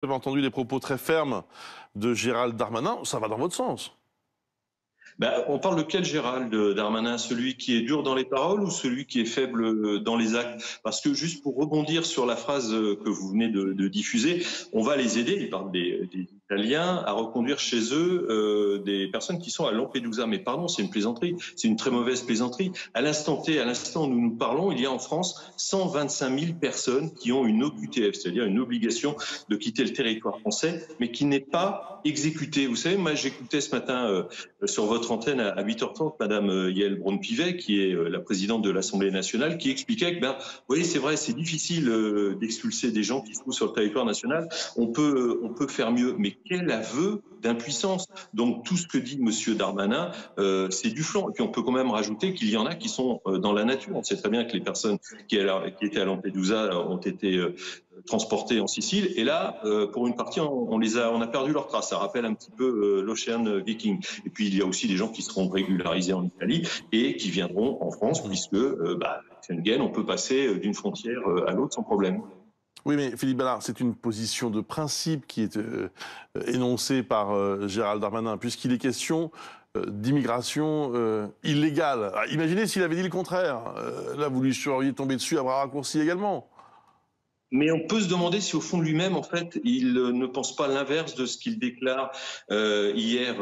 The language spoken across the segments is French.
Vous avez entendu les propos très fermes de Gérald Darmanin, ça va dans votre sens. Ben, on parle de quel Gérald Darmanin? Celui qui est dur dans les paroles ou celui qui est faible dans les actes? Parce que juste pour rebondir sur la phrase que vous venez de diffuser, on va les aider, il parle des Italiens, à reconduire chez eux des personnes qui sont à Lampedusa. Mais pardon, c'est une plaisanterie, c'est une très mauvaise plaisanterie. À l'instant T, à l'instant où nous nous parlons, il y a en France 125 000 personnes qui ont une OQTF, c'est-à-dire une obligation de quitter le territoire français, mais qui n'est pas exécutée. Vous savez, moi j'écoutais ce matin sur votre antenne à 8h30 Madame Yael Braun-Pivet, qui est la présidente de l'Assemblée nationale, qui expliquait que, oui, c'est vrai, c'est difficile d'expulser des gens qui se trouvent sur le territoire national. On peut faire mieux, mais quel aveu d'impuissance. Donc tout ce que dit Monsieur Darmanin, c'est du flanc. Et puis on peut quand même rajouter qu'il y en a qui sont dans la nature. On sait très bien que les personnes qui étaient à Lampedusa ont été transportés en Sicile. Et là, pour une partie, on a perdu leur trace. Ça rappelle un petit peu l'Ocean Viking. Et puis, il y a aussi des gens qui seront régularisés en Italie et qui viendront en France, puisque Schengen, on peut passer d'une frontière à l'autre sans problème. Oui, mais Philippe Ballard, c'est une position de principe qui est énoncée par Gérald Darmanin, puisqu'il est question d'immigration illégale. Ah, imaginez s'il avait dit le contraire. Là, vous lui seriez tombé dessus à bras raccourcis également. Mais on peut se demander si au fond de lui-même, en fait, il ne pense pas l'inverse de ce qu'il déclare hier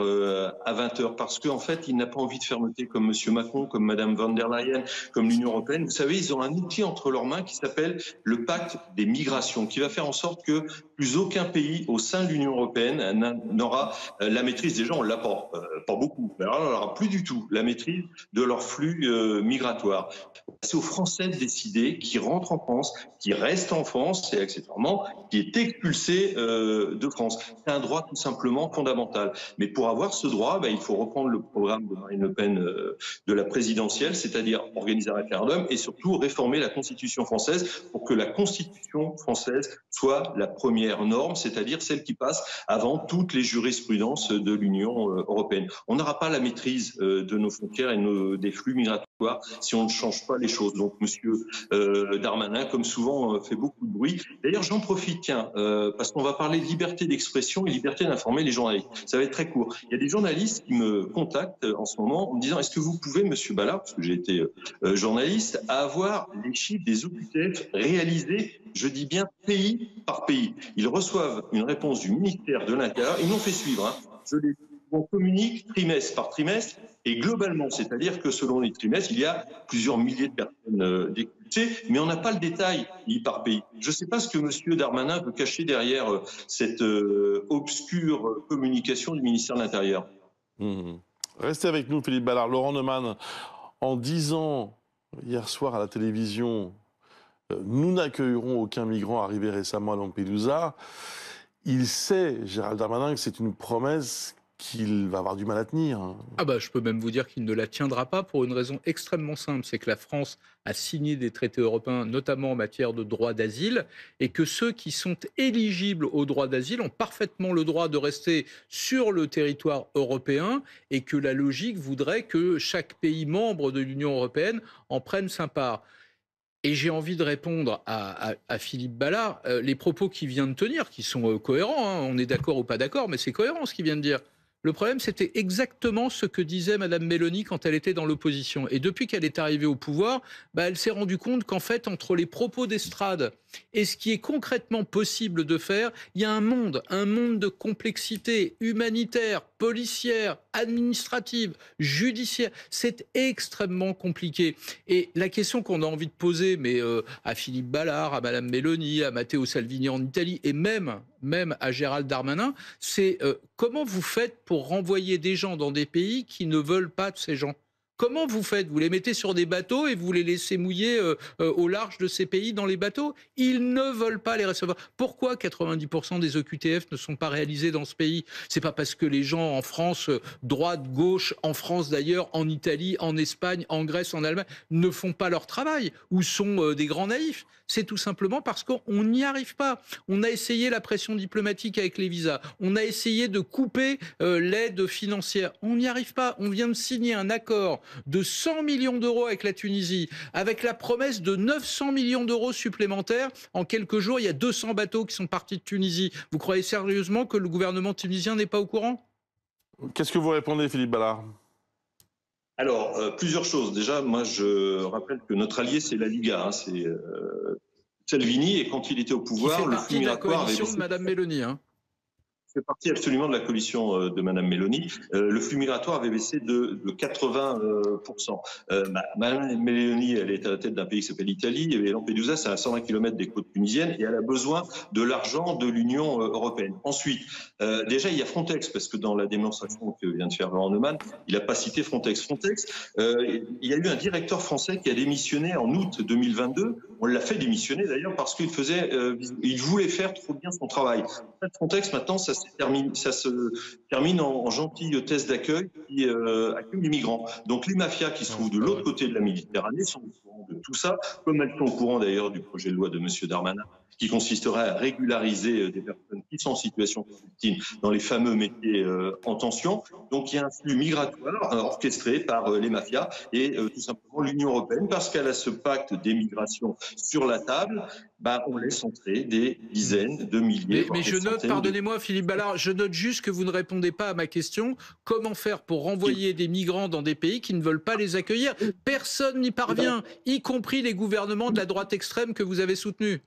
à 20h, parce qu'en fait, il n'a pas envie de fermeté comme M. Macron, comme Mme von der Leyen, comme l'Union européenne. Vous savez, ils ont un outil entre leurs mains qui s'appelle le pacte des migrations, qui va faire en sorte que plus aucun pays au sein de l'Union européenne n'aura la maîtrise. Déjà, on l'a pas beaucoup, mais alors on n'aura plus du tout la maîtrise de leur flux migratoires. C'est aux Français de décider qui rentrent en France, qui restent en France et accessoirement qui est expulsé de France. C'est un droit tout simplement fondamental. Mais pour avoir ce droit, il faut reprendre le programme de Marine Le Pen de la présidentielle, c'est-à-dire organiser un référendum et surtout réformer la Constitution française pour que la Constitution française soit la première norme, c'est-à-dire celle qui passe avant toutes les jurisprudences de l'Union européenne. On n'aura pas la maîtrise de nos frontières et des flux migratoires si on ne change pas les choses. Donc, Monsieur Darmanin, comme souvent, fait beaucoup de bruit. D'ailleurs, j'en profite, tiens, parce qu'on va parler de liberté d'expression et liberté d'informer les journalistes. Ça va être très court. Il y a des journalistes qui me contactent en ce moment en me disant: est-ce que vous pouvez, Monsieur Ballard, parce que j'ai été journaliste, avoir les chiffres des OQTF réalisés, je dis bien pays par pays. Ils reçoivent une réponse du ministère de l'Intérieur. Ils m'ont fait suivre, hein. On communique trimestre par trimestre et globalement, c'est-à-dire que selon les trimestres, il y a plusieurs milliers de personnes expulsées, mais on n'a pas le détail pays par pays. Je ne sais pas ce que M. Darmanin veut cacher derrière cette obscure communication du ministère de l'Intérieur. Restez avec nous, Philippe Ballard. Laurent Neumann, en disant hier soir à la télévision « Nous n'accueillerons aucun migrant arrivé récemment à Lampedusa », il sait, Gérald Darmanin, que c'est une promesse qu'il va avoir du mal à tenir. Je peux même vous dire qu'il ne la tiendra pas pour une raison extrêmement simple, c'est que la France a signé des traités européens, notamment en matière de droit d'asile, et que ceux qui sont éligibles au droit d'asile ont parfaitement le droit de rester sur le territoire européen, et que la logique voudrait que chaque pays membre de l'Union européenne en prenne sa part. Et j'ai envie de répondre à Philippe Ballard, les propos qu'il vient de tenir, qui sont cohérents, hein, on est d'accord ou pas d'accord, mais c'est cohérent ce qu'il vient de dire. Le problème, c'était exactement ce que disait Mme Meloni quand elle était dans l'opposition. Et depuis qu'elle est arrivée au pouvoir, elle s'est rendue compte qu'en fait, entre les propos d'estrade et ce qui est concrètement possible de faire, il y a un monde de complexité humanitaire, policière, administrative, judiciaire. C'est extrêmement compliqué. Et la question qu'on a envie de poser, mais à Philippe Ballard, à Mme Meloni, à Matteo Salvini en Italie, et même à Gérald Darmanin, c'est comment vous faites pour renvoyer des gens dans des pays qui ne veulent pas de ces gens ? Comment vous faites ? Vous les mettez sur des bateaux et vous les laissez mouiller au large de ces pays dans les bateaux ? Ils ne veulent pas les recevoir. Pourquoi 90% des OQTF ne sont pas réalisés dans ce pays ? C'est pas parce que les gens en France, droite, gauche, en France d'ailleurs, en Italie, en Espagne, en Grèce, en Allemagne, ne font pas leur travail ou sont des grands naïfs. C'est tout simplement parce qu'on n'y arrive pas. On a essayé la pression diplomatique avec les visas. On a essayé de couper l'aide financière. On n'y arrive pas. On vient de signer un accord de 100 millions d'euros avec la Tunisie, avec la promesse de 900 millions d'euros supplémentaires. En quelques jours, il y a 200 bateaux qui sont partis de Tunisie. Vous croyez sérieusement que le gouvernement tunisien n'est pas au courant? Qu'est-ce que vous répondez, Philippe Ballard? Alors, plusieurs choses. Déjà, moi, je rappelle que notre allié, c'est la Liga. Hein, c'est Salvini, et quand il était au pouvoir, le flux migratoire... Qui fait partie de la coalition de Mme Meloni. Hein. Fait partie absolument de la coalition de Mme Meloni. Le flux migratoire avait baissé de 80%. Mme Meloni, elle est à la tête d'un pays qui s'appelle l'Italie, et Lampedusa, c'est à 120 km des côtes tunisiennes, et elle a besoin de l'argent de l'Union européenne. Ensuite, déjà, il y a Frontex, parce que dans la démonstration que vient de faire Laurent Neumann, il n'a pas cité Frontex. Il y a eu un directeur français qui a démissionné en août 2022. On l'a fait démissionner d'ailleurs parce qu'il il voulait faire trop bien son travail. Frontex, maintenant, ça se termine en gentille hôtesse d'accueil qui accueille les migrants. Donc les mafias qui se trouvent de l'autre côté de la Méditerranée sont au courant de tout ça, comme elles sont au courant d'ailleurs du projet de loi de M. Darmanin, qui consisterait à régulariser des personnes qui sont en situation clandestine dans les fameux métiers en tension. Donc il y a un flux migratoire orchestré par les mafias et tout simplement l'Union européenne, parce qu'elle a ce pacte d'émigration sur la table, on laisse entrer des dizaines de milliers. Mais je note, pardonnez-moi Philippe Ballard, je note juste que vous ne répondez pas à ma question. Comment faire pour renvoyer des migrants dans des pays qui ne veulent pas les accueillir? Personne n'y parvient, y compris les gouvernements de la droite extrême que vous avez soutenus.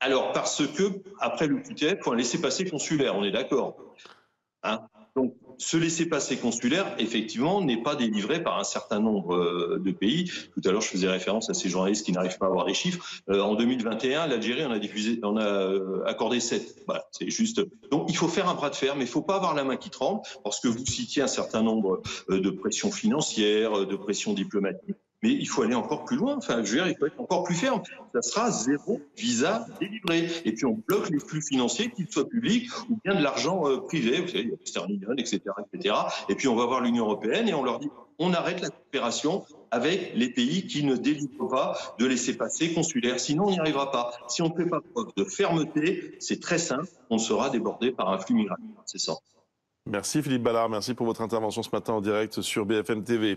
Alors, parce que, après le QTF, il faut un laissez-passer consulaire, on est d'accord. Hein? Donc, ce laissez-passer consulaire, effectivement, n'est pas délivré par un certain nombre de pays. Tout à l'heure, je faisais référence à ces journalistes qui n'arrivent pas à avoir les chiffres. En 2021, l'Algérie on a accordé 7. Voilà, c'est juste. Donc, il faut faire un bras de fer, mais il ne faut pas avoir la main qui tremble, parce que vous citiez un certain nombre de pressions financières, de pressions diplomatiques. Mais il faut aller encore plus loin. Enfin, je veux dire, il faut être encore plus ferme. Ça sera 0 visa délivré. Et puis, on bloque les flux financiers, qu'ils soient publics ou bien de l'argent privé. Vous savez, il y a Sterling, etc., etc. Et puis, on va voir l'Union européenne et on leur dit, on arrête la coopération avec les pays qui ne délivrent pas de laissez-passer consulaire. Sinon, on n'y arrivera pas. Si on ne fait pas preuve de fermeté, c'est très simple. On sera débordé par un flux migratoire. C'est ça. Merci Philippe Ballard, merci pour votre intervention ce matin en direct sur BFM TV.